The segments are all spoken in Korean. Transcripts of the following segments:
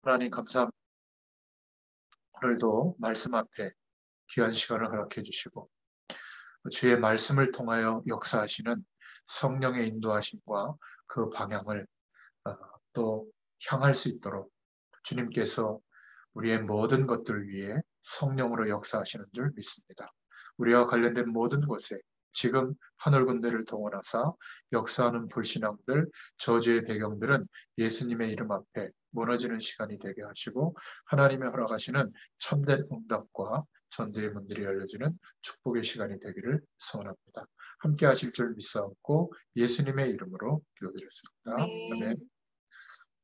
하나님 감사합니다. 오늘도 말씀 앞에 귀한 시간을 허락해 주시고 주의 말씀을 통하여 역사하시는 성령의 인도하심과 그 방향을 어, 또 향할 수 있도록 주님께서 우리의 모든 것들 위해 성령으로 역사하시는 줄 믿습니다. 우리와 관련된 모든 곳에 지금 하늘 군대를 동원하사 역사하는 불신앙들, 저주의 배경들은 예수님의 이름 앞에 무너지는 시간이 되게 하시고 하나님의 허락하시는 참된 응답과 전도의 문들이 열려지는 축복의 시간이 되기를 소원합니다. 함께 하실 줄 믿사옵고 예수님의 이름으로 기도드렸습니다. 아멘.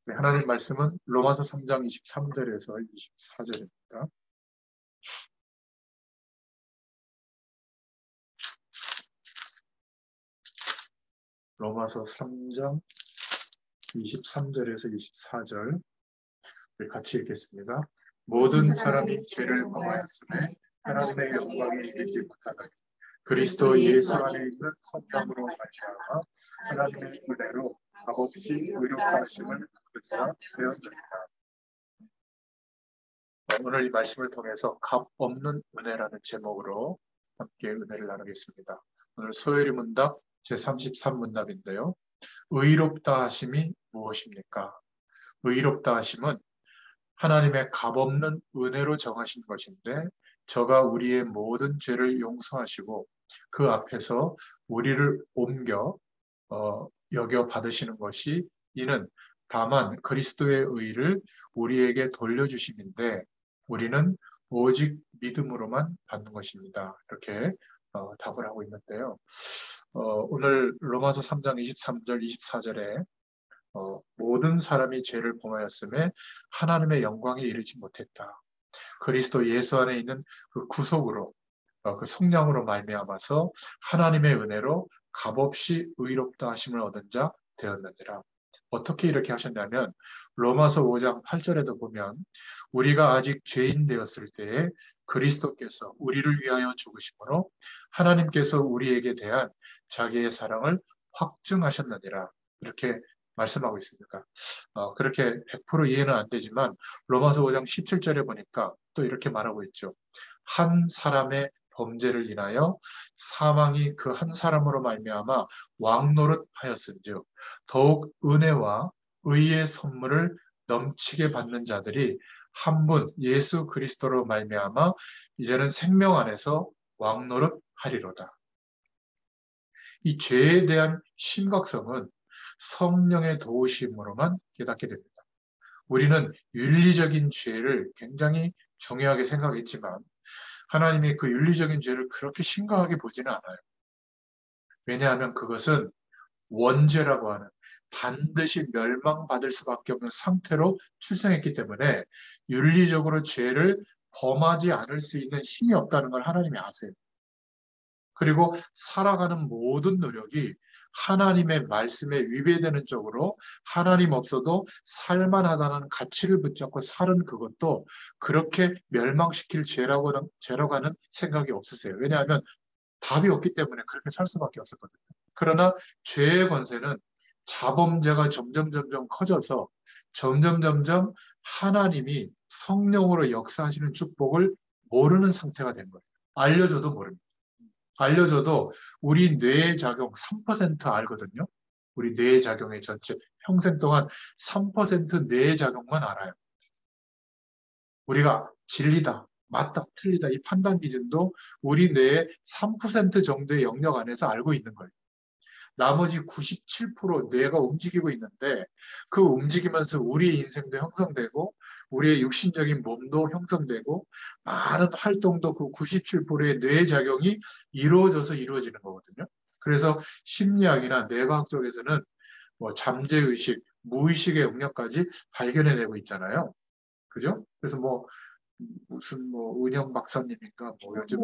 네, 하나님 말씀은 로마서 3장 23절에서 24절입니다. 로마서 3장 23절에서 24절 같이 읽겠습니다. 모든 사람이 죄를 범하였음에 하나님의 영광에 이르지 못하나니 그리스도 예수 안에 있는 성령으로 말미암아 하나님의 은혜로 값없이 의롭다 하심을 얻은 자 되었느니라. 오늘 이 말씀을 통해서 값 없는 은혜라는 제목으로 함께 은혜를 나누겠습니다. 오늘 소요리 문답 제33문답인데요. 의롭다 하심이 무엇입니까? 의롭다 하심은 하나님의 값없는 은혜로 정하신 것인데 저가 우리의 모든 죄를 용서하시고 그 앞에서 우리를 옮겨 여겨 받으시는 것이 이는 다만 그리스도의 의를 우리에게 돌려주심인데 우리는 오직 믿음으로만 받는 것입니다. 이렇게 답을 하고 있는데요. 오늘 로마서 3장 23절, 24절에 모든 사람이 죄를 범하였음에 하나님의 영광에 이르지 못했다. 그리스도 예수 안에 있는 그 구속으로 그 성령으로 말미암아서 하나님의 은혜로 값없이 의롭다 하심을 얻은 자 되었느니라. 어떻게 이렇게 하셨냐면 로마서 5장 8절에도 보면 우리가 아직 죄인 되었을 때에 그리스도께서 우리를 위하여 죽으심으로 하나님께서 우리에게 대한 자기의 사랑을 확증하셨느니라. 이렇게 말씀하고 있습니다. 그렇게 100% 이해는 안 되지만 로마서 5장 17절에 보니까 또 이렇게 말하고 있죠. 한 사람의 범죄를 인하여 사망이 그 한 사람으로 말미암아 왕노릇하였은즉 더욱 은혜와 의의 선물을 넘치게 받는 자들이 한 분 예수 그리스도로 말미암아 이제는 생명 안에서 왕노릇하리로다. 이 죄에 대한 심각성은 성령의 도우심으로만 깨닫게 됩니다. 우리는 윤리적인 죄를 굉장히 중요하게 생각했지만 하나님이 그 윤리적인 죄를 그렇게 심각하게 보지는 않아요. 왜냐하면 그것은 원죄라고 하는 반드시 멸망받을 수밖에 없는 상태로 출생했기 때문에 윤리적으로 죄를 범하지 않을 수 있는 힘이 없다는 걸 하나님이 아세요. 그리고 살아가는 모든 노력이 하나님의 말씀에 위배되는 쪽으로 하나님 없어도 살만하다는 가치를 붙잡고 사는 그것도 그렇게 멸망시킬 죄라고 하는 생각이 없으세요. 왜냐하면 답이 없기 때문에 그렇게 살 수밖에 없었거든요. 그러나 죄의 권세는 자범죄가 점점 커져서 점점 하나님이 성령으로 역사하시는 축복을 모르는 상태가 된 거예요. 알려줘도 모릅니다. 알려줘도 우리 뇌의 작용 3% 알거든요. 우리 뇌의 작용의 전체 평생 동안 3% 뇌의 작용만 알아요. 우리가 진리다, 맞다, 틀리다 이 판단 기준도 우리 뇌의 3% 정도의 영역 안에서 알고 있는 거예요. 나머지 97% 뇌가 움직이고 있는데 그 움직이면서 우리의 인생도 형성되고 우리의 육신적인 몸도 형성되고 많은 활동도 그 97%의 뇌작용이 이루어져서 이루어지는 거거든요. 그래서 심리학이나 뇌과학 쪽에서는 뭐 잠재의식, 무의식의 영역까지 발견해내고 있잖아요. 그죠? 그래서 뭐 무슨 뭐 은영 박사님인가 뭐 요즘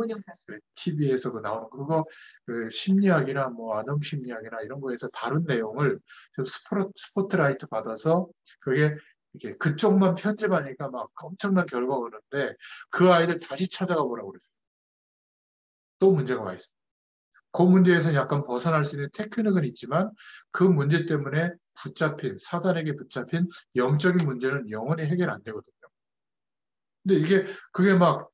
TV에서 그 나오는 그거 그 심리학이나 뭐 아동 심리학이나 이런 거에서 다룬 내용을 좀 스포트라이트 받아서 그게 이렇게 그쪽만 편집하니까 막 엄청난 결과가 오는데 그 아이들 다시 찾아가 보라고 그랬어요. 또 문제가 와 있어요. 그 문제에서 약간 벗어날 수 있는 테크닉은 있지만 그 문제 때문에 사단에게 붙잡힌 영적인 문제는 영원히 해결 안 되거든요. 근데 그게 막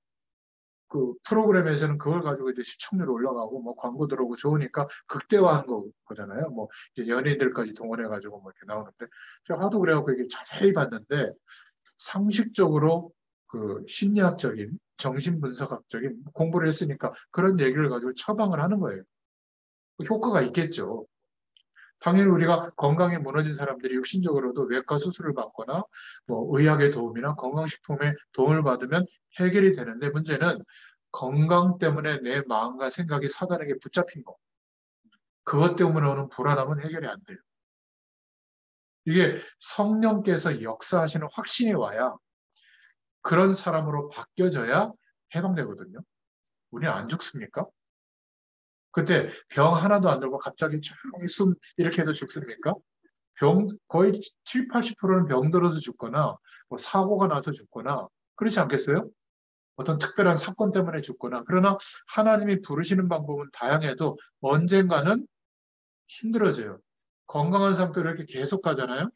그 프로그램에서는 그걸 가지고 이제 시청률 올라가고 뭐 광고 들어오고 좋으니까 극대화한 거잖아요. 뭐 이제 연예인들까지 동원해가지고 뭐 이렇게 나오는데 제가 하도 그래갖고 이게 자세히 봤는데 상식적으로 그 심리학적인 정신분석학적인 공부를 했으니까 그런 얘기를 가지고 처방을 하는 거예요. 효과가 있겠죠. 당연히 우리가 건강에 무너진 사람들이 육신적으로도 외과 수술을 받거나 뭐 의학의 도움이나 건강식품의 도움을 받으면 해결이 되는데 문제는 건강 때문에 내 마음과 생각이 사단에게 붙잡힌 거. 그것 때문에 오는 불안함은 해결이 안 돼요. 이게 성령께서 역사하시는 확신이 와야 그런 사람으로 바뀌어져야 해방되거든요. 우리는 안 죽습니까? 그때 병 하나도 안 들고 갑자기 조용히 숨 이렇게 해서 죽습니까? 거의 7, 80%는 병 들어서 죽거나 뭐 사고가 나서 죽거나 그렇지 않겠어요? 어떤 특별한 사건 때문에 죽거나. 그러나 하나님이 부르시는 방법은 다양해도 언젠가는 힘들어져요. 건강한 상태로 이렇게 계속 가잖아요.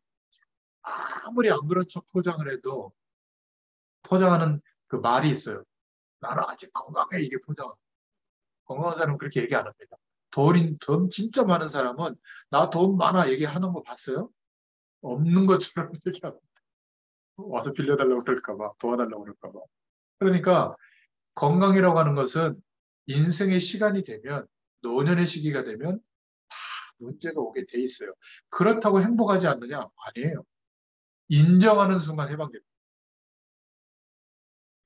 아무리 안 그런 척 포장을 해도 포장하는 그 말이 있어요. 나는 아직 건강해 이게 포장. 건강한 사람은 그렇게 얘기 안 합니다. 돈 진짜 많은 사람은 나 돈 많아 얘기하는 거 봤어요? 없는 것처럼 얘기하고 와서 빌려달라고 그럴까 봐, 도와달라고 그럴까 봐. 그러니까 건강이라고 하는 것은 인생의 시간이 되면, 노년의 시기가 되면 다 문제가 오게 돼 있어요. 그렇다고 행복하지 않느냐? 아니에요. 인정하는 순간 해방됩니다.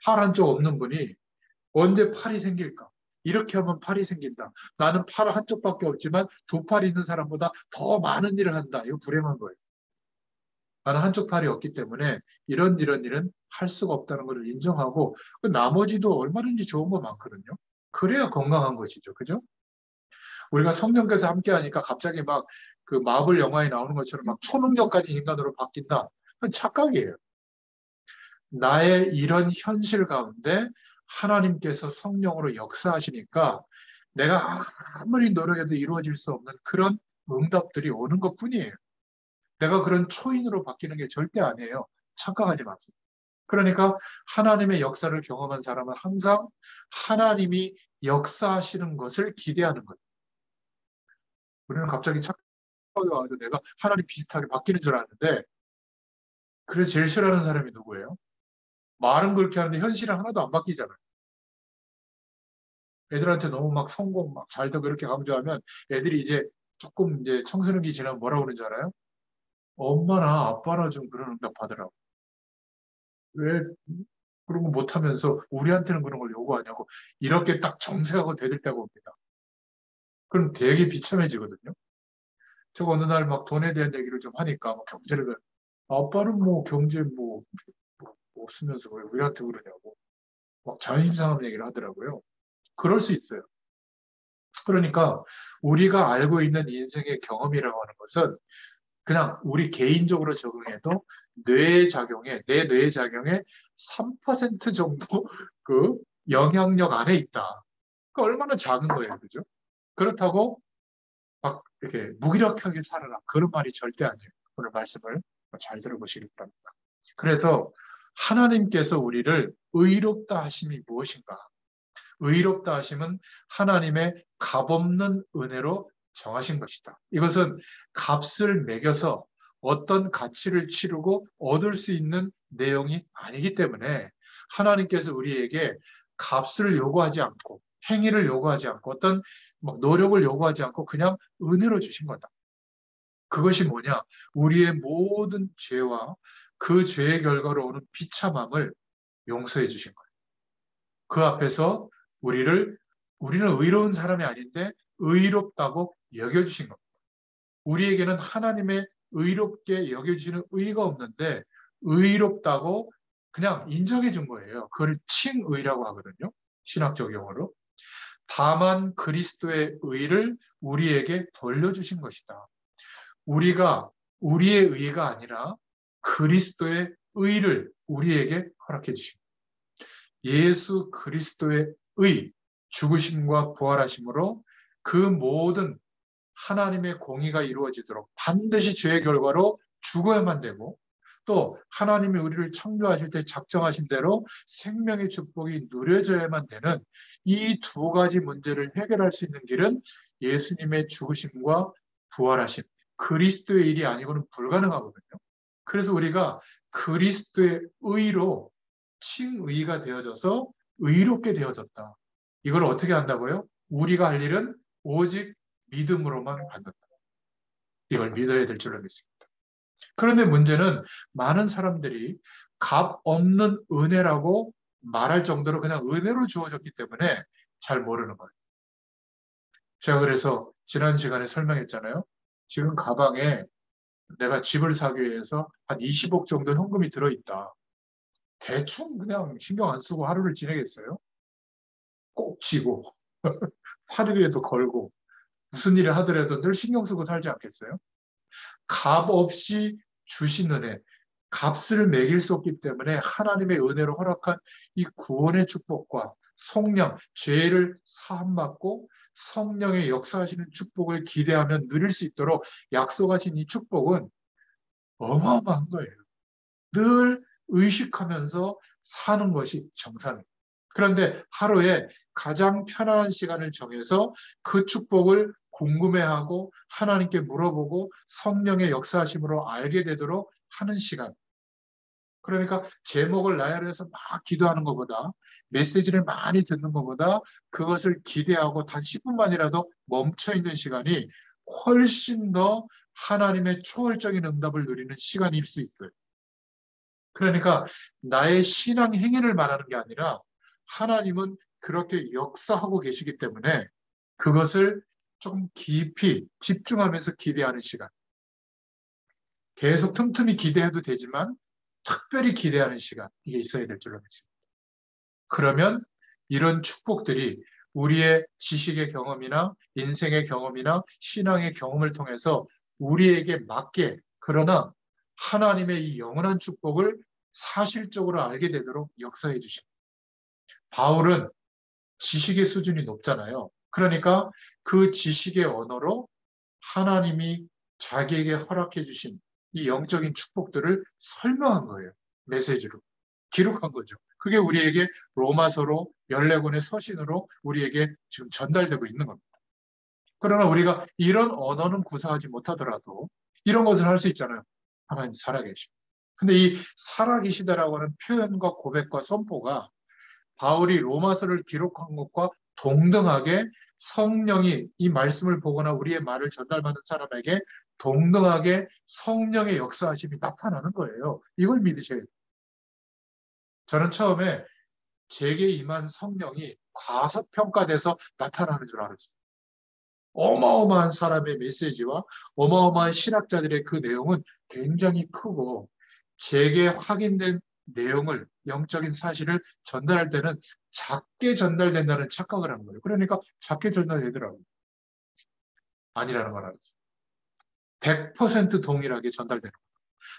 팔 한쪽 없는 분이 언제 팔이 생길까? 이렇게 하면 팔이 생긴다. 나는 팔 한쪽밖에 없지만 두 팔이 있는 사람보다 더 많은 일을 한다. 이거 불행한 거예요. 나는 한쪽 팔이 없기 때문에 이런 일은 할 수가 없다는 것을 인정하고 그 나머지도 얼마든지 좋은 거 많거든요. 그래야 건강한 것이죠. 그죠? 우리가 성령께서 함께 하니까 갑자기 막 그 마블 영화에 나오는 것처럼 막 초능력 가진 인간으로 바뀐다. 그건 착각이에요. 나의 이런 현실 가운데 하나님께서 성령으로 역사하시니까 내가 아무리 노력해도 이루어질 수 없는 그런 응답들이 오는 것 뿐이에요. 내가 그런 초인으로 바뀌는 게 절대 아니에요. 착각하지 마세요. 그러니까 하나님의 역사를 경험한 사람은 항상 하나님이 역사하시는 것을 기대하는 거예요. 우리는 갑자기 착각이 와가지고 내가 하나님 비슷하게 바뀌는 줄 알았는데 그래서 제일 싫어하는 사람이 누구예요? 말은 그렇게 하는데 현실은 하나도 안 바뀌잖아요. 애들한테 너무 막 성공 막 잘 되고 이렇게 강조하면 애들이 이제 조금 이제 청소년기 지나면 뭐라고 그러는지 알아요? 엄마나 아빠나 좀 그런 응답 받으라고. 왜 그런 거 못하면서 우리한테는 그런 걸 요구하냐고. 이렇게 딱 정색하고 대들 때가 옵니다. 그럼 되게 비참해지거든요. 제가 어느 날 막 돈에 대한 얘기를 좀 하니까 막 경제를 아빠는 뭐 경제 뭐 없으면서 왜 우리한테 그러냐고 막 자존심 상하는 얘기를 하더라고요. 그럴 수 있어요. 그러니까 우리가 알고 있는 인생의 경험이라고 하는 것은 그냥 우리 개인적으로 적용해도 내 뇌의 작용에 3% 정도 그 영향력 안에 있다. 그 얼마나 작은 거예요. 그죠? 그렇다고 막 이렇게 무기력하게 살아라. 그런 말이 절대 아니에요. 오늘 말씀을 잘 들어보시기 바랍니다. 그래서 하나님께서 우리를 의롭다 하심이 무엇인가? 의롭다 하심은 하나님의 값없는 은혜로 정하신 것이다. 이것은 값을 매겨서 어떤 가치를 치르고 얻을 수 있는 내용이 아니기 때문에 하나님께서 우리에게 값을 요구하지 않고 행위를 요구하지 않고 어떤 노력을 요구하지 않고 그냥 은혜로 주신 거다. 그것이 뭐냐? 우리의 모든 죄와 그 죄의 결과로 오는 비참함을 용서해 주신 거예요. 그 앞에서 우리는 의로운 사람이 아닌데 의롭다고 여겨주신 겁니다. 우리에게는 하나님의 의롭게 여겨주시는 의가 없는데 의롭다고 그냥 인정해 준 거예요. 그걸 칭의라고 하거든요. 신학적 용어로. 다만 그리스도의 의를 우리에게 돌려주신 것이다. 우리가 우리의 의가 아니라 그리스도의 의를 우리에게 허락해 주신 거예요. 예수 그리스도의 의, 죽으심과 부활하심으로 그 모든 하나님의 공의가 이루어지도록 반드시 죄의 결과로 죽어야만 되고, 또 하나님이 우리를 창조하실 때 작정하신 대로 생명의 축복이 누려져야만 되는 이 두 가지 문제를 해결할 수 있는 길은 예수님의 죽으심과 부활하심, 그리스도의 일이 아니고는 불가능하거든요. 그래서 우리가 그리스도의 의로 칭의가 되어져서 의롭게 되어졌다. 이걸 어떻게 한다고요? 우리가 할 일은 오직 믿음으로만 받는다. 이걸 믿어야 될 줄로 믿습니다. 그런데 문제는 많은 사람들이 값 없는 은혜라고 말할 정도로 그냥 은혜로 주어졌기 때문에 잘 모르는 거예요. 제가 그래서 지난 시간에 설명했잖아요. 지금 가방에 내가 집을 사기 위해서 한 20억 정도 현금이 들어있다. 대충 그냥 신경 안 쓰고 하루를 지내겠어요? 꼭 쥐고, 팔이라도 걸고, 무슨 일을 하더라도 늘 신경 쓰고 살지 않겠어요? 값 없이 주신 은혜, 값을 매길 수 없기 때문에 하나님의 은혜로 허락한 이 구원의 축복과 성령, 죄를 사함받고 성령의 역사하시는 축복을 기대하며 누릴 수 있도록 약속하신 이 축복은 어마어마한 거예요. 늘 의식하면서 사는 것이 정상이에요. 그런데 하루에 가장 편안한 시간을 정해서 그 축복을 궁금해하고 하나님께 물어보고 성령의 역사하심으로 알게 되도록 하는 시간. 그러니까 제목을 나열해서 막 기도하는 것보다, 메시지를 많이 듣는 것보다 그것을 기대하고 단 10분만이라도 멈춰 있는 시간이 훨씬 더 하나님의 초월적인 응답을 누리는 시간일 수 있어요. 그러니까 나의 신앙 행위를 말하는 게 아니라 하나님은 그렇게 역사하고 계시기 때문에 그것을 좀 깊이 집중하면서 기대하는 시간. 계속 틈틈이 기대해도 되지만 특별히 기대하는 시간, 이게 있어야 될 줄로 믿습니다. 그러면 이런 축복들이 우리의 지식의 경험이나 인생의 경험이나 신앙의 경험을 통해서 우리에게 맞게, 그러나 하나님의 이 영원한 축복을 사실적으로 알게 되도록 역사해 주십니다. 바울은 지식의 수준이 높잖아요. 그러니까 그 지식의 언어로 하나님이 자기에게 허락해 주신 이 영적인 축복들을 설명한 거예요. 메시지로. 기록한 거죠. 그게 우리에게 로마서로 14권의 서신으로 우리에게 지금 전달되고 있는 겁니다. 그러나 우리가 이런 언어는 구사하지 못하더라도 이런 것을 할 수 있잖아요. 하나님 살아계십니다. 근데 이 살아계시다라고 하는 표현과 고백과 선포가 바울이 로마서를 기록한 것과 동등하게 성령이 이 말씀을 보거나 우리의 말을 전달받는 사람에게 동등하게 성령의 역사하심이 나타나는 거예요. 이걸 믿으셔야 돼요. 저는 처음에 제게 임한 성령이 과소평가돼서 나타나는 줄 알았어요. 어마어마한 사람의 메시지와 어마어마한 신학자들의 그 내용은 굉장히 크고 제게 확인된 내용을, 영적인 사실을 전달할 때는 작게 전달된다는 착각을 한 거예요. 그러니까 작게 전달되더라고요. 아니라는 걸 알았어요. 100% 동일하게 전달되는 거예요.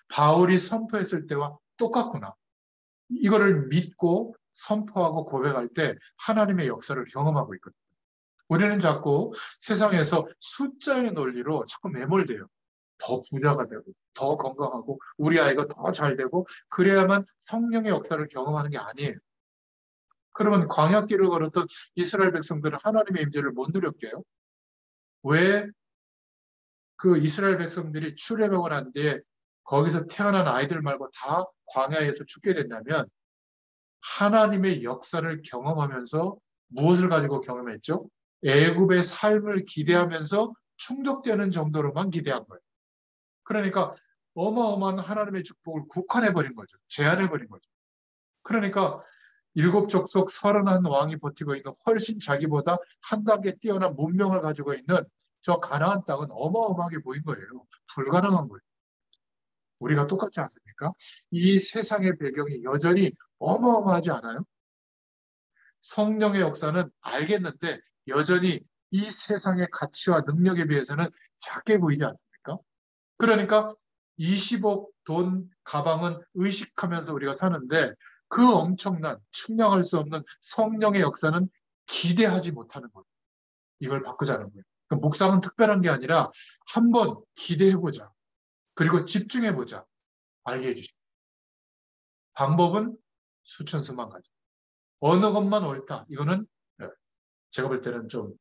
바울이 선포했을 때와 똑같구나. 이거를 믿고 선포하고 고백할 때 하나님의 역사를 경험하고 있거든요. 우리는 자꾸 세상에서 숫자의 논리로 자꾸 매몰돼요. 더 부자가 되고, 더 건강하고, 우리 아이가 더 잘 되고, 그래야만 성령의 역사를 경험하는 게 아니에요. 그러면 광야길을 걸었던 이스라엘 백성들은 하나님의 임재를 못 누렸게요. 왜 그 이스라엘 백성들이 출애굽을 한 뒤에 거기서 태어난 아이들 말고 다 광야에서 죽게 됐냐면 하나님의 역사를 경험하면서 무엇을 가지고 경험했죠? 애굽의 삶을 기대하면서 충족되는 정도로만 기대한 거예요. 그러니까 어마어마한 하나님의 축복을 국한해버린 거죠. 제한해버린 거죠. 그러니까 일곱 족속 31 왕이 버티고 있는 훨씬 자기보다 한 단계 뛰어난 문명을 가지고 있는 저 가나안 땅은 어마어마하게 보인 거예요. 불가능한 거예요. 우리가 똑같지 않습니까? 이 세상의 배경이 여전히 어마어마하지 않아요? 성령의 역사는 알겠는데 여전히 이 세상의 가치와 능력에 비해서는 작게 보이지 않습니까? 그러니까 20억 돈 가방은 의식하면서 우리가 사는데 그 엄청난 측량할 수 없는 성령의 역사는 기대하지 못하는 거예요. 이걸 바꾸자는 거예요. 그러니까 묵상은 특별한 게 아니라 한번 기대해보자. 그리고 집중해보자. 알게 해주죠. 방법은 수천 수만 가지. 어느 것만 옳다. 이거는 제가 볼 때는 좀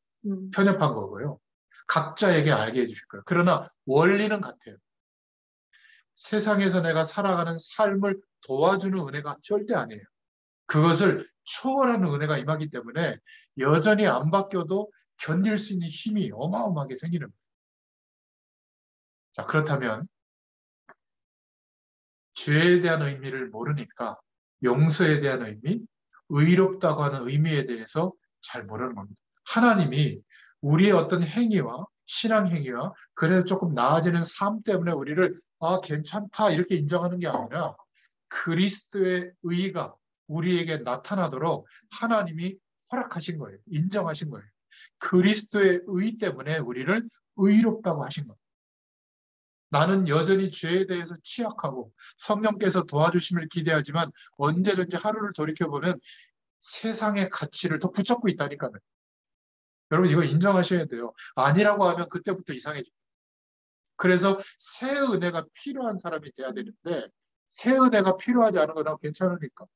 편협한 거고요. 각자에게 알게 해주실 거예요. 그러나 원리는 같아요. 세상에서 내가 살아가는 삶을 도와주는 은혜가 절대 아니에요. 그것을 초월하는 은혜가 임하기 때문에 여전히 안 바뀌어도 견딜 수 있는 힘이 어마어마하게 생기는 거예요. 자, 그렇다면 죄에 대한 의미를 모르니까 용서에 대한 의미, 의롭다고 하는 의미에 대해서 잘 모르는 겁니다. 하나님이 우리의 어떤 행위와 신앙 행위와 그래서 조금 나아지는 삶 때문에 우리를 괜찮다 이렇게 인정하는 게 아니라 그리스도의 의가 우리에게 나타나도록 하나님이 허락하신 거예요. 인정하신 거예요. 그리스도의 의 때문에 우리를 의롭다고 하신 거예요. 나는 여전히 죄에 대해서 취약하고 성령께서 도와주심을 기대하지만 언제든지 하루를 돌이켜보면 세상의 가치를 더 붙잡고 있다니까요. 여러분 이거 인정하셔야 돼요. 아니라고 하면 그때부터 이상해져요. 그래서 새 은혜가 필요한 사람이 돼야 되는데 새 은혜가 필요하지 않은 거나 괜찮으니까.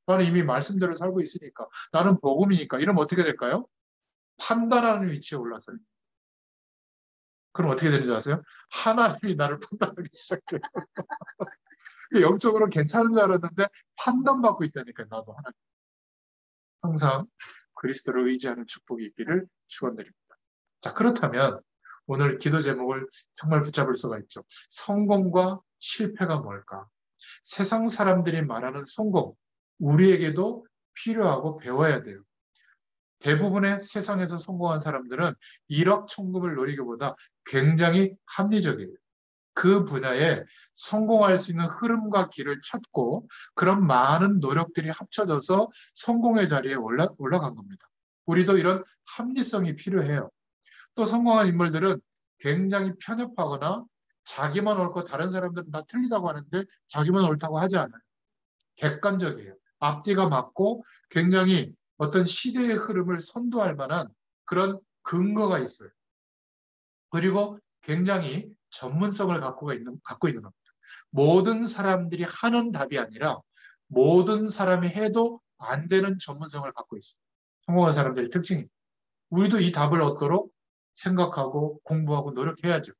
나는 이미 말씀대로 살고 있으니까. 나는 복음이니까. 이러면 어떻게 될까요? 판단하는 위치에 올라서요. 그럼 어떻게 되는 줄 아세요? 하나님이 나를 판단하기 시작해요. 영적으로 괜찮은 줄 알았는데 판단받고 있다니까요. 나도 하나님. 항상 그리스도를 의지하는 축복이 있기를 축원드립니다. 자, 그렇다면 오늘 기도 제목을 정말 붙잡을 수가 있죠. 성공과 실패가 뭘까? 세상 사람들이 말하는 성공, 우리에게도 필요하고 배워야 돼요. 대부분의 세상에서 성공한 사람들은 일확천금을 노리기보다 굉장히 합리적이에요. 그 분야에 성공할 수 있는 흐름과 길을 찾고 그런 많은 노력들이 합쳐져서 성공의 자리에 올라간 겁니다. 우리도 이런 합리성이 필요해요. 또 성공한 인물들은 굉장히 편협하거나 자기만 옳고 다른 사람들은 다 틀리다고 하는데 자기만 옳다고 하지 않아요. 객관적이에요. 앞뒤가 맞고 굉장히 어떤 시대의 흐름을 선도할 만한 그런 근거가 있어요. 그리고 굉장히 전문성을 갖고 있는 겁니다. 모든 사람들이 하는 답이 아니라 모든 사람이 해도 안 되는 전문성을 갖고 있어요. 성공한 사람들의 특징입니다. 우리도 이 답을 얻도록 생각하고 공부하고 노력해야죠.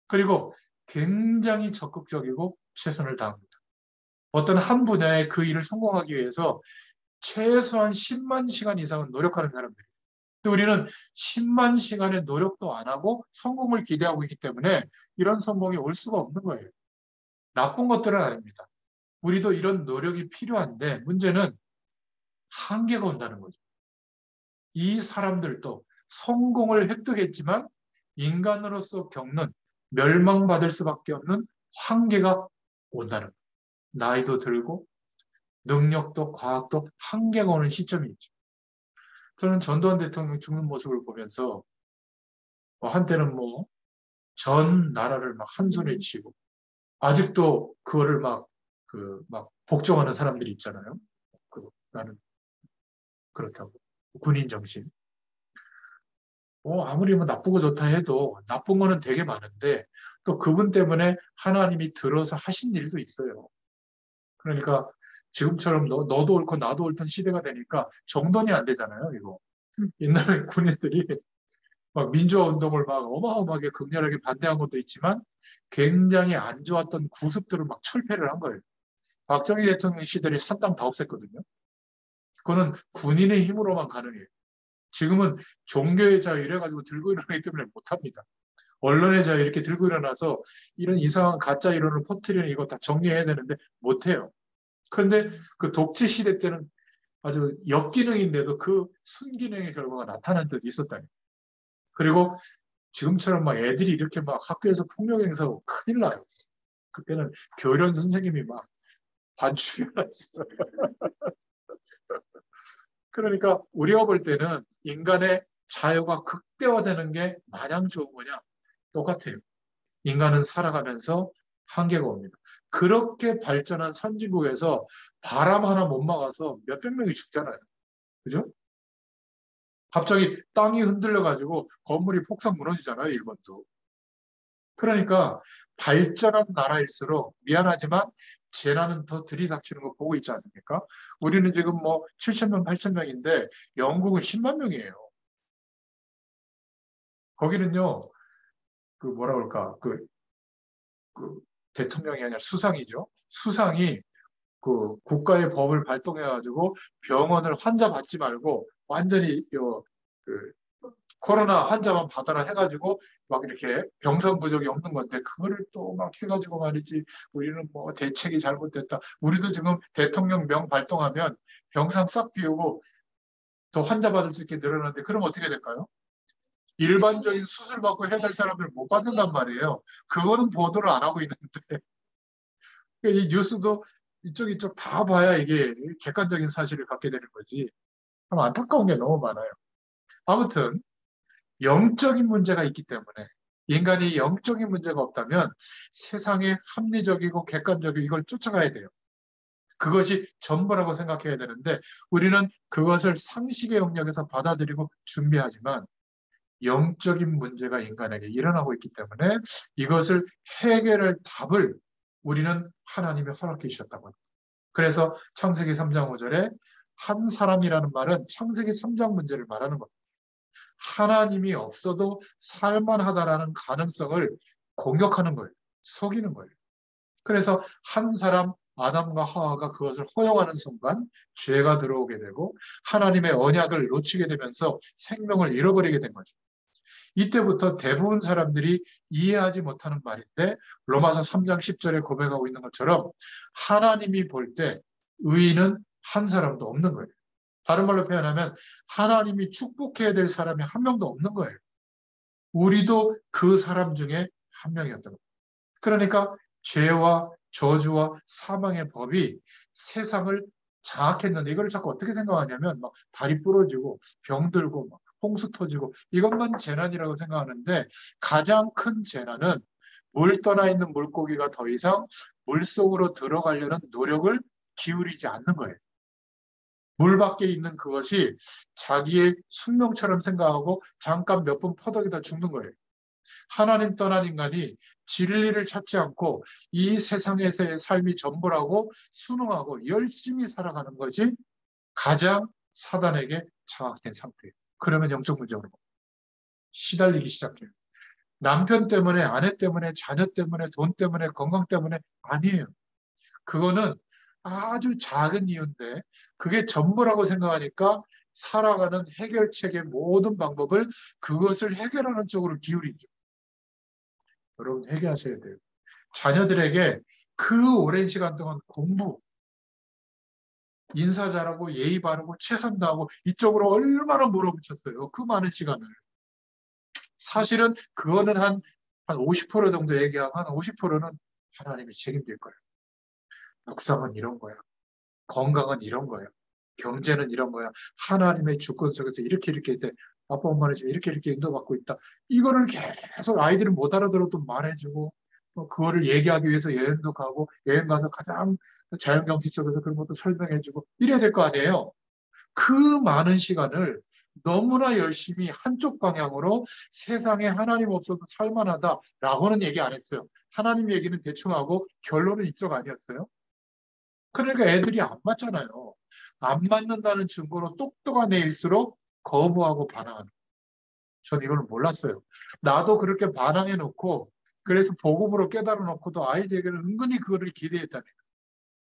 그리고 굉장히 적극적이고 최선을 다합니다. 어떤 한 분야의 그 일을 성공하기 위해서 최소한 10만 시간 이상은 노력하는 사람들이에요. 또 우리는 10만 시간의 노력도 안 하고 성공을 기대하고 있기 때문에 이런 성공이 올 수가 없는 거예요. 나쁜 것들은 아닙니다. 우리도 이런 노력이 필요한데 문제는 한계가 온다는 거죠. 이 사람들도 성공을 획득했지만 인간으로서 겪는 멸망받을 수밖에 없는 한계가 온다는 거예요. 나이도 들고 능력도 과학도 한계가 오는 시점이 있죠. 저는 전두환 대통령 죽는 모습을 보면서 한때는 전 나라를 막 한 손에 쥐고 아직도 그거를 막 복종하는 사람들이 있잖아요. 나는 그렇다고. 군인 정신. 아무리 나쁘고 좋다 해도 나쁜 거는 되게 많은데 또 그분 때문에 하나님이 들어서 하신 일도 있어요. 그러니까 지금처럼 너도 옳고 나도 옳던 시대가 되니까 정돈이 안 되잖아요, 이거. 옛날에 군인들이 막 민주화 운동을 막 어마어마하게 극렬하게 반대한 것도 있지만 굉장히 안 좋았던 구습들을 막 철폐를 한 거예요. 박정희 대통령 시절에 산당 다 없앴거든요. 그거는 군인의 힘으로만 가능해요. 지금은 종교의 자유 이래가지고 들고 일어나기 때문에 못합니다. 언론의 자유 이렇게 들고 일어나서 이런 이상한 가짜 이론을 퍼뜨리는 이거 다 정리해야 되는데 못해요. 그런데 그 독재 시대 때는 아주 역기능인데도 그 순기능의 결과가 나타난 때도 있었다니. 그리고 지금처럼 막 애들이 이렇게 막 학교에서 폭력 행사하고 큰일 나요. 그때는 교련 선생님이 막 반출이었어요. 그러니까 우리가 볼 때는 인간의 자유가 극대화되는 게 마냥 좋은 거냐? 똑같아요. 인간은 살아가면서 한계가 옵니다. 그렇게 발전한 선진국에서 바람 하나 못 막아서 몇백 명이 죽잖아요. 그죠? 갑자기 땅이 흔들려가지고 건물이 폭삭 무너지잖아요, 일본도. 그러니까 발전한 나라일수록 미안하지만 재난은 더 들이닥치는 거 보고 있지 않습니까? 우리는 지금 뭐 7천 명, 8천 명인데 영국은 10만 명이에요. 거기는요, 그 뭐라 그럴까, 그 대통령이 아니라 수상이죠. 수상이 그 국가의 법을 발동해가지고 병원을 환자 받지 말고 완전히 그 코로나 환자만 받아라 해가지고 막 이렇게 병상 부족이 없는 건데 그거를 또 막 해가지고 말이지 우리는 뭐 대책이 잘못됐다. 우리도 지금 대통령 명 발동하면 병상 싹 비우고 더 환자 받을 수 있게 늘어나는데 그럼 어떻게 될까요? 일반적인 수술 받고 해야 될 사람들 못 받는단 말이에요. 그거는 보도를 안 하고 있는데 이 뉴스도 이쪽 다 봐야 이게 객관적인 사실을 갖게 되는 거지. 참 안타까운 게 너무 많아요. 아무튼 영적인 문제가 있기 때문에 인간이 영적인 문제가 없다면 세상에 합리적이고 객관적이고 이걸 쫓아가야 돼요. 그것이 전부라고 생각해야 되는데 우리는 그것을 상식의 영역에서 받아들이고 준비하지만 영적인 문제가 인간에게 일어나고 있기 때문에 이것을 해결할 답을 우리는 하나님이 허락해 주셨다고 합니다. 그래서 창세기 3장 5절에 한 사람이라는 말은 창세기 3장 문제를 말하는 겁니다. 하나님이 없어도 살만하다라는 가능성을 공격하는 거예요. 속이는 거예요. 그래서 한 사람 아담과 하와가 그것을 허용하는 순간 죄가 들어오게 되고 하나님의 언약을 놓치게 되면서 생명을 잃어버리게 된 거죠. 이때부터 대부분 사람들이 이해하지 못하는 말인데 로마서 3장 10절에 고백하고 있는 것처럼 하나님이 볼 때 의인은 한 사람도 없는 거예요. 다른 말로 표현하면 하나님이 축복해야 될 사람이 한 명도 없는 거예요. 우리도 그 사람 중에 한 명이었던 거예요. 그러니까 죄와 저주와 사망의 법이 세상을 장악했는데 이걸 자꾸 어떻게 생각하냐면 막 다리 부러지고 병들고 막 홍수 터지고 이것만 재난이라고 생각하는데 가장 큰 재난은 물 떠나 있는 물고기가 더 이상 물속으로 들어가려는 노력을 기울이지 않는 거예요. 물 밖에 있는 그것이 자기의 숙명처럼 생각하고 잠깐 몇 번 퍼덕이다 죽는 거예요. 하나님 떠난 인간이 진리를 찾지 않고 이 세상에서의 삶이 전부라고 순응하고 열심히 살아가는 것이 가장 사단에게 장악된 상태예요. 그러면 영적 문제로 시달리기 시작해요. 남편 때문에, 아내 때문에, 자녀 때문에, 돈 때문에, 건강 때문에 아니에요. 그거는 아주 작은 이유인데 그게 전부라고 생각하니까 살아가는 해결책의 모든 방법을 그것을 해결하는 쪽으로 기울이죠. 여러분 해결하셔야 돼요. 자녀들에게 그 오랜 시간 동안 공부, 인사 잘하고 예의 바르고 최선 다하고 이쪽으로 얼마나 몰아붙였어요. 그 많은 시간을. 사실은 그거는 한 50% 정도 얘기하고 한 50%는 하나님이 책임질 거예요. 묵상은 이런 거야. 건강은 이런 거야. 경제는 이런 거야. 하나님의 주권 속에서 이렇게 돼. 아빠 엄마는 지금 이렇게 인도받고 있다. 이거를 계속 아이들은 못 알아들어도 말해주고 그거를 얘기하기 위해서 여행도 가고 여행 가서 가장 자연 경치 속에서 그런 것도 설명해주고 이래야 될 거 아니에요. 그 많은 시간을 너무나 열심히 한쪽 방향으로 세상에 하나님 없어도 살만하다라고는 얘기 안 했어요. 하나님 얘기는 대충 하고 결론은 이쪽 아니었어요. 그러니까 애들이 안 맞잖아요. 안 맞는다는 증거로 똑똑한 애일수록 거부하고 반항하는. 전 이걸 몰랐어요. 나도 그렇게 반항해 놓고 그래서 복음으로 깨달아 놓고도 아이들에게는 은근히 그거를 기대했다니.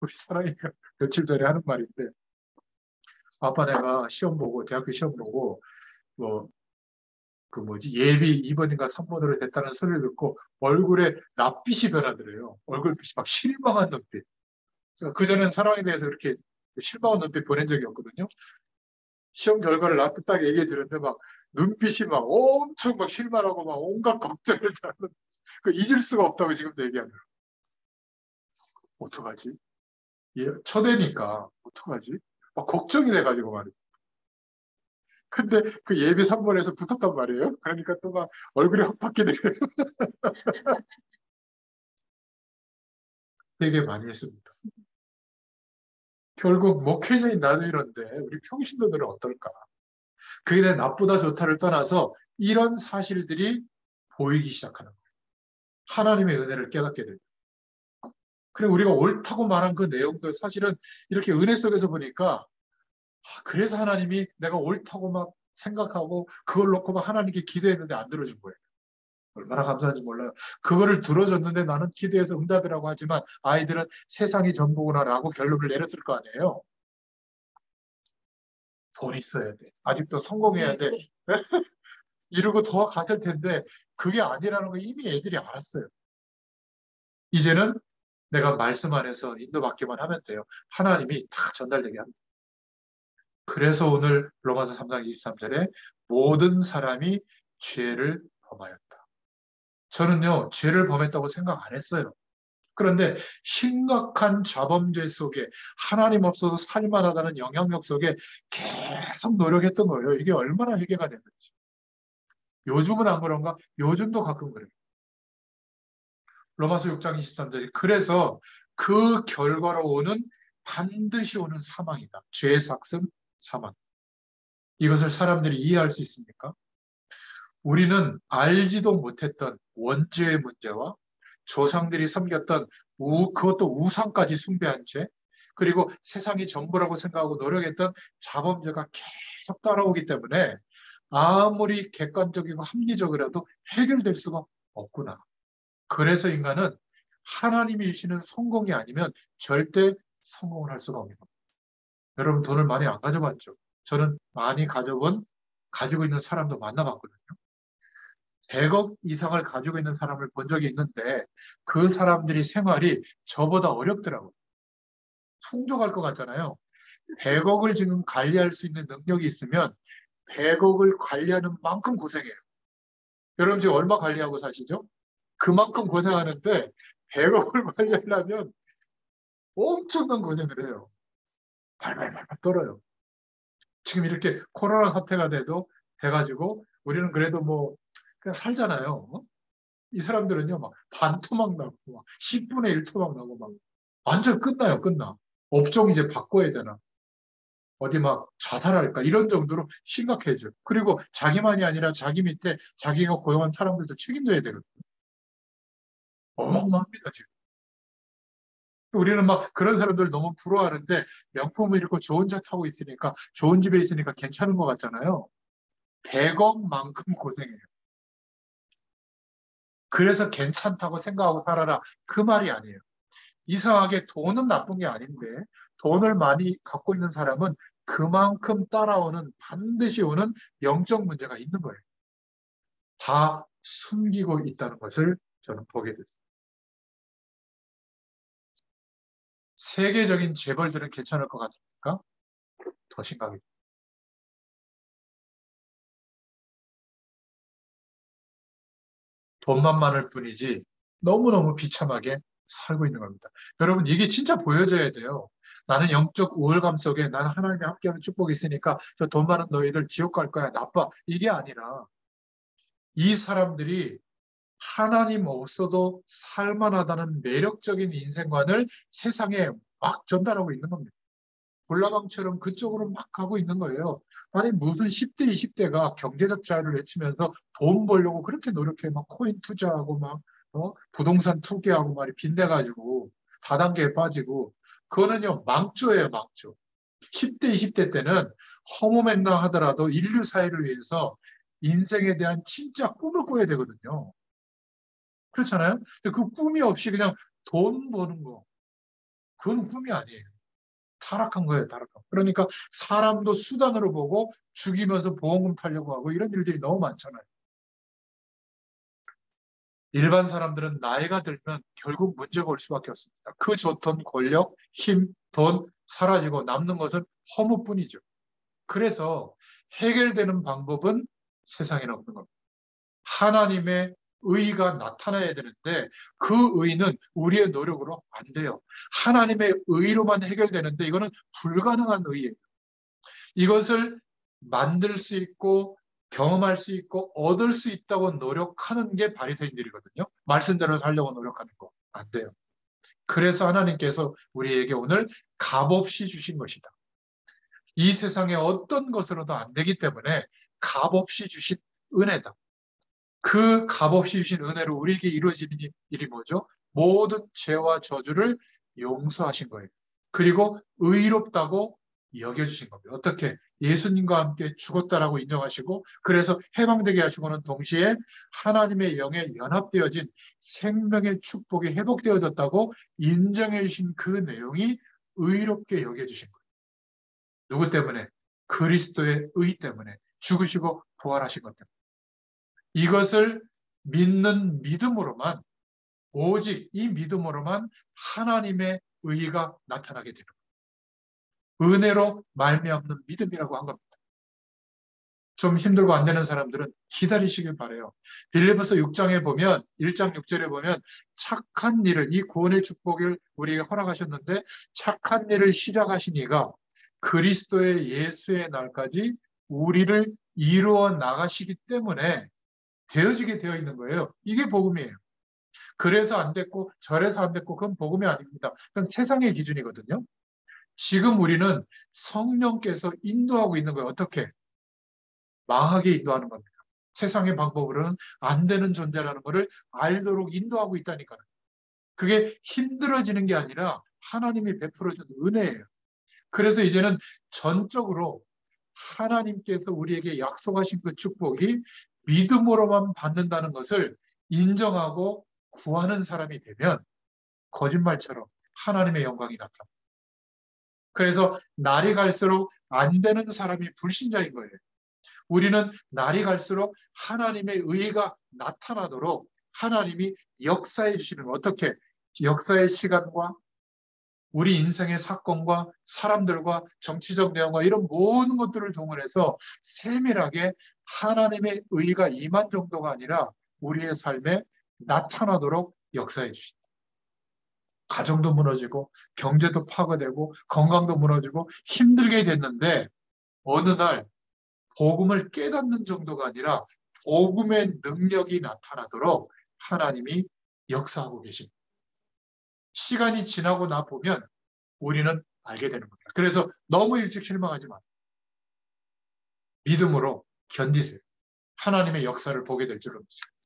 우리 사랑이가 며칠 전에 하는 말인데 아빠 내가 시험 보고 대학교 시험 보고 뭐 그 뭐지 예비 2번인가 3번으로 됐다는 소리를 듣고 얼굴에 낯빛이 변하더래요. 얼굴빛이 막 실망한 눈빛. 그전엔 사랑에 대해서 그렇게 실망한 눈빛 보낸 적이 없거든요. 시험 결과를 나한테 딱 얘기해 드렸는데 막 눈빛이 막 엄청 막 실망하고 막 온갖 걱정을 다 하는 그 잊을 수가 없다고 지금도 얘기하더라고요. 어떡하지? 예, 초대니까 어떡하지? 막 걱정이 돼가지고 말이에요. 근데 그 예비 3번에서 붙었단 말이에요. 그러니까 또 막 얼굴이 확 바뀌더래요. 되게 많이 했습니다. 결국 목회자인 나도 이런데 우리 평신도들은 어떨까? 그게 내 나쁘다 좋다를 떠나서 이런 사실들이 보이기 시작하는 거예요. 하나님의 은혜를 깨닫게 돼요. 그래 우리가 옳다고 말한 그 내용도 사실은 이렇게 은혜 속에서 보니까 그래서 하나님이 내가 옳다고 막 생각하고 그걸 놓고 막 하나님께 기도했는데 안 들어준 거예요. 얼마나 감사한지 몰라요. 그거를 들어줬는데 나는 기도해서 응답이라고 하지만 아이들은 세상이 전부구나라고 결론을 내렸을 거 아니에요. 돈 있어야 돼. 아직도 성공해야 돼. 이러고 더 갔을 텐데 그게 아니라는 거 이미 애들이 알았어요. 이제는 내가 말씀 안에서 인도받기만 하면 돼요. 하나님이 다 전달되게 합니다. 그래서 오늘 로마서 3장 23절에 모든 사람이 죄를 범하였다. 저는요, 죄를 범했다고 생각 안 했어요. 그런데 심각한 자범죄 속에 하나님 없어도 살만하다는 영향력 속에 계속 노력했던 거예요. 이게 얼마나 회개가 됐는지. 요즘은 안 그런가? 요즘도 가끔 그래요. 로마서 6장 23절이 그래서 그 결과로 오는 반드시 오는 사망이다. 죄의 삭은 사망. 이것을 사람들이 이해할 수 있습니까? 우리는 알지도 못했던 원죄의 문제와 조상들이 섬겼던 그것도 우상까지 숭배한 죄, 그리고 세상이 전부라고 생각하고 노력했던 자범죄가 계속 따라오기 때문에 아무리 객관적이고 합리적이라도 해결될 수가 없구나. 그래서 인간은 하나님이 주시는 성공이 아니면 절대 성공을 할 수가 없는 겁니다. 여러분 돈을 많이 안 가져봤죠? 저는 많이 가지고 있는 사람도 만나봤거든요. 100억 이상을 가지고 있는 사람을 본 적이 있는데 그 사람들이 생활이 저보다 어렵더라고요. 풍족할 것 같잖아요. 100억을 지금 관리할 수 있는 능력이 있으면 100억을 관리하는 만큼 고생해요. 여러분 지금 얼마 관리하고 사시죠? 그만큼 고생하는데 100억을 관리하려면 엄청난 고생을 해요. 발발발 떨어요. 지금 이렇게 코로나 사태가 돼가지고 우리는 그래도 뭐 그냥 살잖아요. 어? 이 사람들은요, 막 반토막 나고, 막 10분의 1 토막 나고, 막 완전 끝나요, 끝나. 업종 이제 바꿔야 되나. 어디 막 자살할까. 이런 정도로 심각해져. 그리고 자기만이 아니라 자기 밑에 자기가 고용한 사람들도 책임져야 되거든요. 어마어마합니다, 지금. 우리는 막 그런 사람들 너무 부러워하는데 명품을 입고 좋은 차 타고 있으니까, 좋은 집에 있으니까 괜찮은 것 같잖아요. 100억만큼 고생해요. 그래서 괜찮다고 생각하고 살아라. 그 말이 아니에요. 이상하게 돈은 나쁜 게 아닌데 돈을 많이 갖고 있는 사람은 그만큼 따라오는 반드시 오는 영적 문제가 있는 거예요. 다 숨기고 있다는 것을 저는 보게 됐어요. 세계적인 재벌들은 괜찮을 것 같습니까? 더 심각해요. 돈만 많을 뿐이지 너무너무 비참하게 살고 있는 겁니다. 여러분 이게 진짜 보여져야 돼요. 나는 영적 우월감 속에 나는 하나님의 함께하는 축복이 있으니까 저 돈 많은 너희들 지옥 갈 거야 나빠 이게 아니라 이 사람들이 하나님 없어도 살만하다는 매력적인 인생관을 세상에 막 전달하고 있는 겁니다. 볼라방처럼 그쪽으로 막 가고 있는 거예요. 아니 무슨 10대, 20대가 경제적 자유를 외치면서 돈 벌려고 그렇게 노력해 막 코인 투자하고 막 부동산 투기하고 말이 빚내가지고 다단계에 빠지고 그거는요 망조예요 망조. 10대, 20대 때는 허무맹랑하더라도 인류 사회를 위해서 인생에 대한 진짜 꿈을 꿔야 되거든요. 그렇잖아요? 근데 그 꿈이 없이 그냥 돈 버는 거, 그건 꿈이 아니에요. 타락한 거예요, 타락한. 그러니까 사람도 수단으로 보고 죽이면서 보험금 타려고 하고 이런 일들이 너무 많잖아요. 일반 사람들은 나이가 들면 결국 문제가 올 수밖에 없습니다. 그 좋던 권력, 힘, 돈 사라지고 남는 것은 허무뿐이죠. 그래서 해결되는 방법은 세상에는 없는 겁니다. 하나님의 의가 나타나야 되는데 그 의는 우리의 노력으로 안 돼요. 하나님의 의로만 해결되는데 이거는 불가능한 의예요. 이것을 만들 수 있고 경험할 수 있고 얻을 수 있다고 노력하는 게 바리새인들이거든요. 말씀대로 살려고 노력하는 거 안 돼요. 그래서 하나님께서 우리에게 오늘 값없이 주신 것이다. 이 세상에 어떤 것으로도 안 되기 때문에 값없이 주신 은혜다. 그 값없이 주신 은혜로 우리에게 이루어지는 일이 뭐죠? 모든 죄와 저주를 용서하신 거예요. 그리고 의롭다고 여겨주신 겁니다. 어떻게? 예수님과 함께 죽었다라고 인정하시고 그래서 해방되게 하시고는 동시에 하나님의 영에 연합되어진 생명의 축복이 회복되어졌다고 인정해 주신 그 내용이 의롭게 여겨주신 거예요. 누구 때문에? 그리스도의 의 때문에 죽으시고 부활하신 것 때문에. 이것을 믿는 믿음으로만 오직 이 믿음으로만 하나님의 의가 나타나게 되는 거예요. 은혜로 말미암는 믿음이라고 한 겁니다. 좀 힘들고 안 되는 사람들은 기다리시길 바라요. 빌립보서 6장에 보면 1장 6절에 보면 착한 일을 이 구원의 축복을 우리에게 허락하셨는데 착한 일을 시작하신 이가 그리스도의 예수의 날까지 우리를 이루어 나가시기 때문에 되어지게 되어 있는 거예요. 이게 복음이에요. 그래서 안 됐고 저래서 안 됐고 그건 복음이 아닙니다. 그건 세상의 기준이거든요. 지금 우리는 성령께서 인도하고 있는 거예요. 어떻게? 망하게 인도하는 겁니다. 세상의 방법으로는 안 되는 존재라는 것을 알도록 인도하고 있다니까요. 그게 힘들어지는 게 아니라 하나님이 베풀어준 은혜예요. 그래서 이제는 전적으로 하나님께서 우리에게 약속하신 그 축복이 믿음으로만 받는다는 것을 인정하고 구하는 사람이 되면 거짓말처럼 하나님의 영광이 나타납니다. 그래서 날이 갈수록 안 되는 사람이 불신자인 거예요. 우리는 날이 갈수록 하나님의 의가 나타나도록 하나님이 역사해 주시는 어떻게 역사의 시간과 우리 인생의 사건과 사람들과 정치적 내용과 이런 모든 것들을 동원해서 세밀하게 하나님의 의가 임한 정도가 아니라 우리의 삶에 나타나도록 역사해 주신다. 가정도 무너지고 경제도 파괴되고 건강도 무너지고 힘들게 됐는데 어느 날 복음을 깨닫는 정도가 아니라 복음의 능력이 나타나도록 하나님이 역사하고 계십니다. 시간이 지나고 나 보면 우리는 알게 되는 겁니다. 그래서 너무 일찍 실망하지 마. 믿음으로 견디세요. 하나님의 역사를 보게 될 줄로 믿습니다.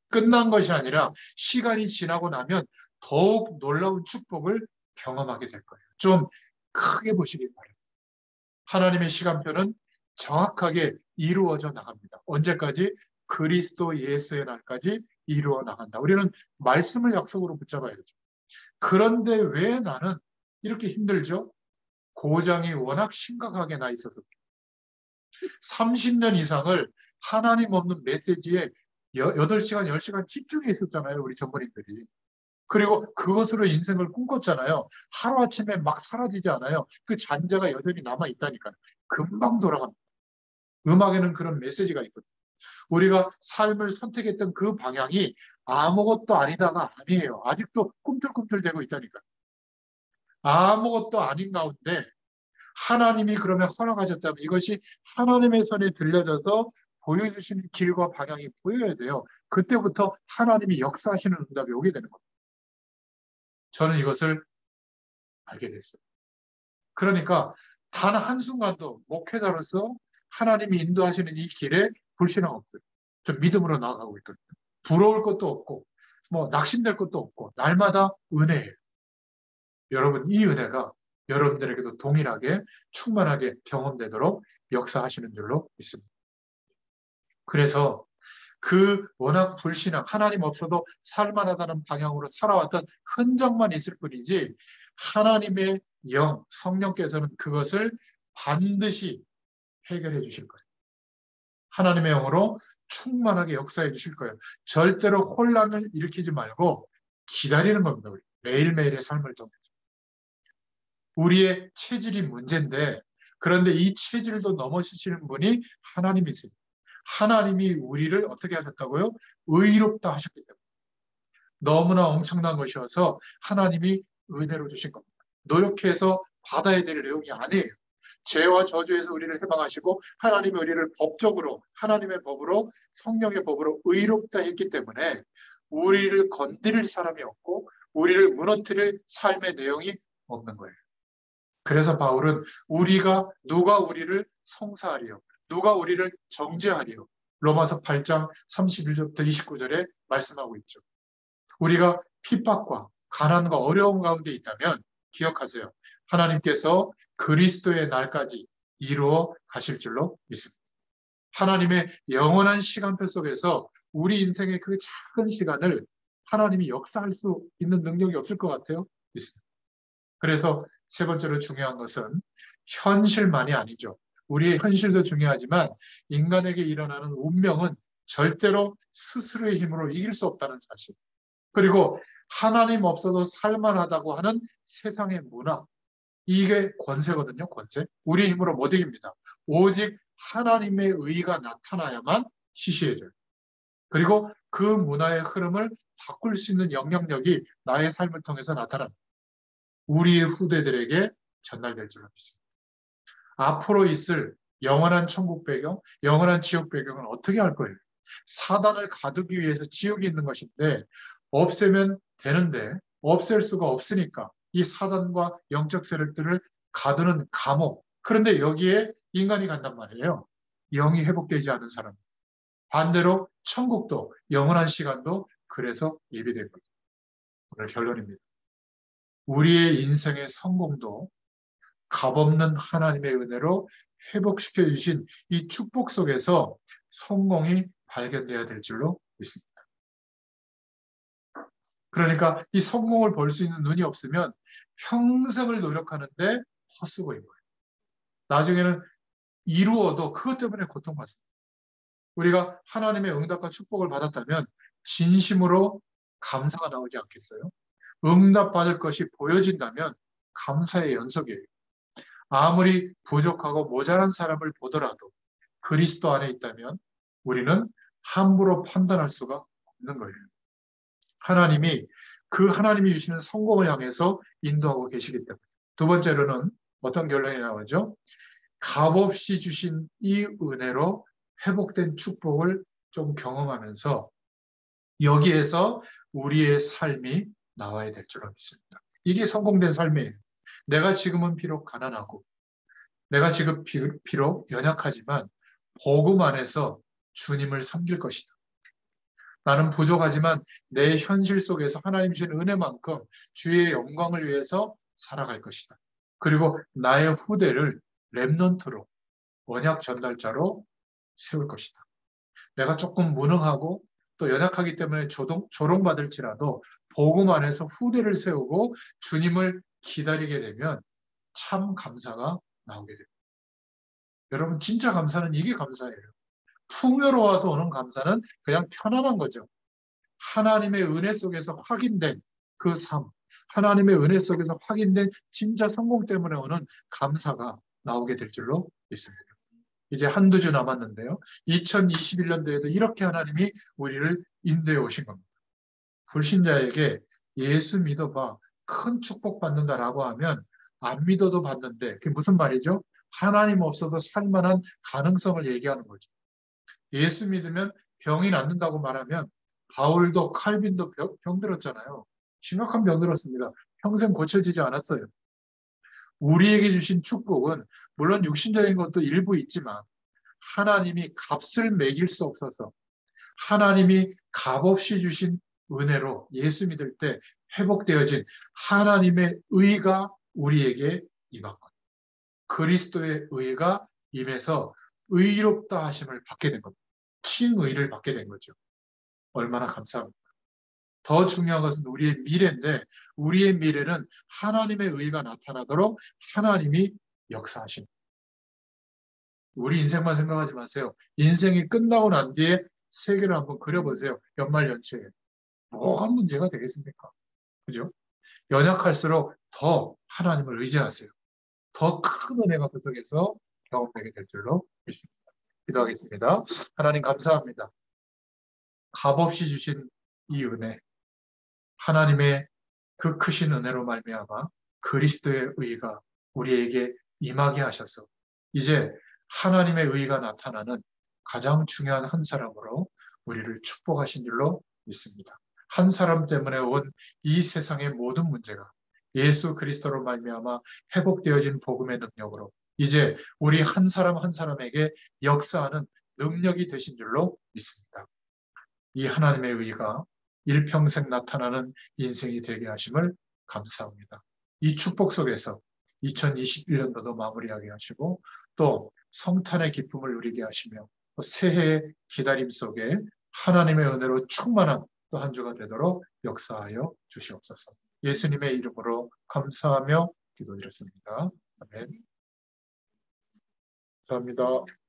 끝난 것이 아니라 시간이 지나고 나면 더욱 놀라운 축복을 경험하게 될 거예요. 좀 크게 보시길 바랍니다. 하나님의 시간표는 정확하게 이루어져 나갑니다. 언제까지? 그리스도 예수의 날까지 이루어 나간다. 우리는 말씀을 약속으로 붙잡아야죠. 그런데 왜 나는 이렇게 힘들죠? 고장이 워낙 심각하게 나 있어서 30년 이상을 하나님 없는 메시지에 8시간, 10시간 집중해 있었잖아요. 우리 전문인들이. 그리고 그것으로 인생을 꿈꿨잖아요. 하루아침에 막 사라지지 않아요. 그 잔재가 여전히 남아있다니까요. 금방 돌아갑니다. 음악에는 그런 메시지가 있거든요. 우리가 삶을 선택했던 그 방향이 아무것도 아니다가 아니에요. 아직도 꿈틀꿈틀대고 있다니까요. 아무것도 아닌 가운데 하나님이 그러면 허락하셨다면 이것이 하나님의 손에 들려져서 보여주시는 길과 방향이 보여야 돼요. 그때부터 하나님이 역사하시는 응답이 오게 되는 겁니다. 저는 이것을 알게 됐어요. 그러니까 단 한순간도 목회자로서 하나님이 인도하시는 이 길에 불신앙 없어요. 좀 믿음으로 나아가고 있거든요. 부러울 것도 없고 낙심될 것도 없고 날마다 은혜예요. 여러분 이 은혜가 여러분들에게도 동일하게 충만하게 경험되도록 역사하시는 줄로 믿습니다. 그래서 그 워낙 불신앙, 하나님 없어도 살만하다는 방향으로 살아왔던 흔적만 있을 뿐이지 하나님의 영, 성령께서는 그것을 반드시 해결해 주실 거예요. 하나님의 영으로 충만하게 역사해 주실 거예요. 절대로 혼란을 일으키지 말고 기다리는 겁니다. 우리. 매일매일의 삶을 통해서. 우리의 체질이 문제인데 그런데 이 체질도 넘어서시는 분이 하나님이세요. 하나님이 우리를 어떻게 하셨다고요? 의롭다 하셨기 때문에. 너무나 엄청난 것이어서 하나님이 은혜로 주신 겁니다. 노력해서 받아야 될 내용이 아니에요. 죄와 저주에서 우리를 해방하시고 하나님의 우리를 법적으로 하나님의 법으로 성령의 법으로 의롭다 했기 때문에 우리를 건드릴 사람이 없고 우리를 무너뜨릴 삶의 내용이 없는 거예요. 그래서 바울은 누가 우리를 송사하리요? 누가 우리를 정죄하리요? 로마서 8장 31절부터 29절에 말씀하고 있죠. 우리가 핍박과 가난과 어려움 가운데 있다면 기억하세요. 하나님께서 그리스도의 날까지 이루어 가실 줄로 믿습니다. 하나님의 영원한 시간표 속에서 우리 인생의 그 작은 시간을 하나님이 역사할 수 있는 능력이 없을 것 같아요? 믿습니다. 그래서 세 번째로 중요한 것은 현실만이 아니죠. 우리의 현실도 중요하지만 인간에게 일어나는 운명은 절대로 스스로의 힘으로 이길 수 없다는 사실. 그리고 하나님 없어도 살만하다고 하는 세상의 문화. 이게 권세거든요, 권세. 우리의 힘으로 못 이깁니다. 오직 하나님의 의가 나타나야만 시시해져요. 그리고 그 문화의 흐름을 바꿀 수 있는 영향력이 나의 삶을 통해서 나타납니다. 우리의 후대들에게 전달될 줄로 믿습니다. 앞으로 있을 영원한 천국 배경, 영원한 지옥 배경은 어떻게 할 거예요? 사단을 가두기 위해서 지옥이 있는 것인데 없애면 되는데 없앨 수가 없으니까 이 사단과 영적 세력들을 가두는 감옥. 그런데 여기에 인간이 간단 말이에요. 영이 회복되지 않은 사람. 반대로 천국도 영원한 시간도 그래서 예비된 거예요. 오늘 결론입니다. 우리의 인생의 성공도 값없는 하나님의 은혜로 회복시켜 주신 이 축복 속에서 성공이 발견돼야 될 줄로 믿습니다. 그러니까 이 성공을 볼 수 있는 눈이 없으면 평생을 노력하는데 헛수고인 거예요. 나중에는 이루어도 그것 때문에 고통받습니다. 우리가 하나님의 응답과 축복을 받았다면 진심으로 감사가 나오지 않겠어요? 응답받을 것이 보여진다면 감사의 연속이에요. 아무리 부족하고 모자란 사람을 보더라도 그리스도 안에 있다면 우리는 함부로 판단할 수가 없는 거예요. 하나님이 주시는 성공을 향해서 인도하고 계시기 때문에. 두 번째로는 어떤 결론이 나오죠? 값없이 주신 이 은혜로 회복된 축복을 좀 경험하면서 여기에서 우리의 삶이 나와야 될 줄로 믿습니다. 이게 성공된 삶이에요. 내가 지금은 비록 가난하고 내가 지금 비록 연약하지만 복음 안에서 주님을 섬길 것이다. 나는 부족하지만 내 현실 속에서 하나님 주신 은혜만큼 주의 영광을 위해서 살아갈 것이다. 그리고 나의 후대를 렘넌트로 언약 전달자로 세울 것이다. 내가 조금 무능하고 또 연약하기 때문에 조롱받을지라도 복음 안에서 후대를 세우고 주님을 기다리게 되면 참 감사가 나오게 됩니다. 여러분 진짜 감사는 이게 감사예요. 풍요로워서 오는 감사는 그냥 편안한 거죠. 하나님의 은혜 속에서 확인된 그 삶, 하나님의 은혜 속에서 확인된 진짜 성공 때문에 오는 감사가 나오게 될 줄로 믿습니다. 이제 한두 주 남았는데요. 2021년도에도 이렇게 하나님이 우리를 인도해 오신 겁니다. 불신자에게 예수 믿어봐 큰 축복 받는다라고 하면 안 믿어도 받는데 그게 무슨 말이죠? 하나님 없어도 살만한 가능성을 얘기하는 거죠. 예수 믿으면 병이 낫는다고 말하면 바울도 칼빈도 병 들었잖아요. 심각한 병 들었습니다. 평생 고쳐지지 않았어요. 우리에게 주신 축복은 물론 육신적인 것도 일부 있지만 하나님이 값을 매길 수 없어서 하나님이 값없이 주신 은혜로 예수 믿을 때 회복되어진 하나님의 의가 우리에게 임하고 그리스도의 의가 임해서 의롭다 하심을 받게 된 겁니다. 칭의를 받게 된 거죠. 얼마나 감사합니까? 더 중요한 것은 우리의 미래인데 우리의 미래는 하나님의 의가 나타나도록 하나님이 역사하십니다. 우리 인생만 생각하지 마세요. 인생이 끝나고 난 뒤에 세계를 한번 그려보세요. 연말연초에. 뭐가 문제가 되겠습니까? 그죠? 연약할수록 더 하나님을 의지하세요. 더 큰 은혜가 그 속에서 경험되게 될 줄로 믿습니다. 기도하겠습니다. 하나님 감사합니다. 값없이 주신 이 은혜, 하나님의 그 크신 은혜로 말미암아 그리스도의 의가 우리에게 임하게 하셔서 이제 하나님의 의가 나타나는 가장 중요한 한 사람으로 우리를 축복하신 줄로 믿습니다. 한 사람 때문에 온 이 세상의 모든 문제가 예수 그리스도로 말미암아 회복되어진 복음의 능력으로 이제 우리 한 사람 한 사람에게 역사하는 능력이 되신 줄로 믿습니다. 이 하나님의 의가 일평생 나타나는 인생이 되게 하심을 감사합니다. 이 축복 속에서 2021년도도 마무리하게 하시고 또 성탄의 기쁨을 누리게 하시며 또 새해의 기다림 속에 하나님의 은혜로 충만한 또 한 주가 되도록 역사하여 주시옵소서. 예수님의 이름으로 감사하며 기도드렸습니다. 아멘. 감사합니다.